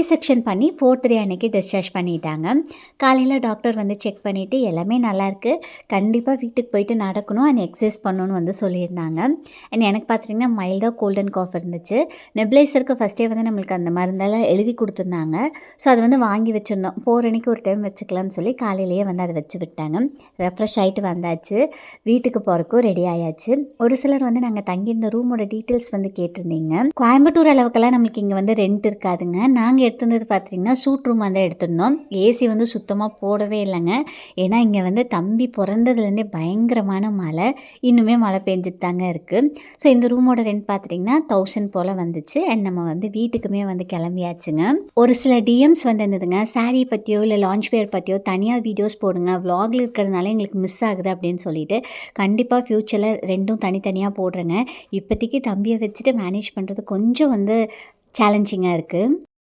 Section பண்ணி 4/3 அன்னைக்கு discharge பண்ணிட்டாங்க. காலையில் டாக்டர் வந்து செக் பண்ணிவிட்டு எல்லாமே நல்லாயிருக்கு, கண்டிப்பாக வீட்டுக்கு போயிட்டு நடக்கணும் அண்ட் எக்ஸசைஸ் பண்ணணும்னு வந்து சொல்லியிருந்தாங்க. அண்ட் எனக்கு பார்த்திங்கன்னா மைல்டாக கோல்ட் அண்ட் காஃப் இருந்துச்சு. நெப்ளைசருக்கு ஃபஸ்ட்டே வந்து நம்மளுக்கு அந்த மருந்தெல்லாம் எழுதி கொடுத்துருந்தாங்க. ஸோ அது வந்து வாங்கி வச்சுருந்தோம். போகிற அன்னைக்கு ஒரு டைம் வச்சுக்கலாம்னு சொல்லி காலையிலேயே வந்து அதை வச்சு விட்டாங்க. ரெஃப்ரெஷ் ஆகிட்டு வந்தாச்சு, வீட்டுக்கு போகிறக்கும் ரெடி ஆயாச்சு. ஒரு சிலர் வந்து நாங்கள் தங்கியிருந்த ரூமோட டீட்டெயில்ஸ் வந்து கேட்டிருந்தீங்க. கோயம்புத்தூர் அளவுக்கெல்லாம் நம்மளுக்கு இங்கே வந்து ரெண்ட் இருக்காதுங்க. நாங்கள் எடுத்திருந்தது பார்த்திங்கன்னா சூட் ரூம் வந்து எடுத்திருந்தோம். ஏசி வந்து சுத்தமாக போடவே இல்லைங்க. ஏன்னா இங்கே வந்து தம்பி பிறந்ததுலேருந்தே பயங்கரமான மழை, இன்னுமே மழை பெஞ்சிட்டு தாங்க இருக்குது. ஸோ இந்த ரூமோட ரெண்ட் பார்த்திங்கன்னா 1000 போல் வந்துச்சு. அண்ட் நம்ம வந்து வீட்டுக்குமே வந்து கிளம்பியாச்சுங்க. ஒரு சில டிஎம்ஸ் வந்து இருந்ததுங்க, சாரீ பற்றியோ இல்லை லான்ச் வேர் பற்றியோ தனியாக வீடியோஸ் போடுங்க, விலாகில் இருக்கிறதுனால எங்களுக்கு மிஸ் ஆகுது அப்படின்னு சொல்லிட்டு. கண்டிப்பாக ஃப்யூச்சரில் ரெண்டும் தனித்தனியாக போடுறேங்க. இப்போதைக்கு தம்பியை வச்சுட்டு மேனேஜ் பண்ணுறது கொஞ்சம் வந்து சேலஞ்சிங்காக இருக்குது.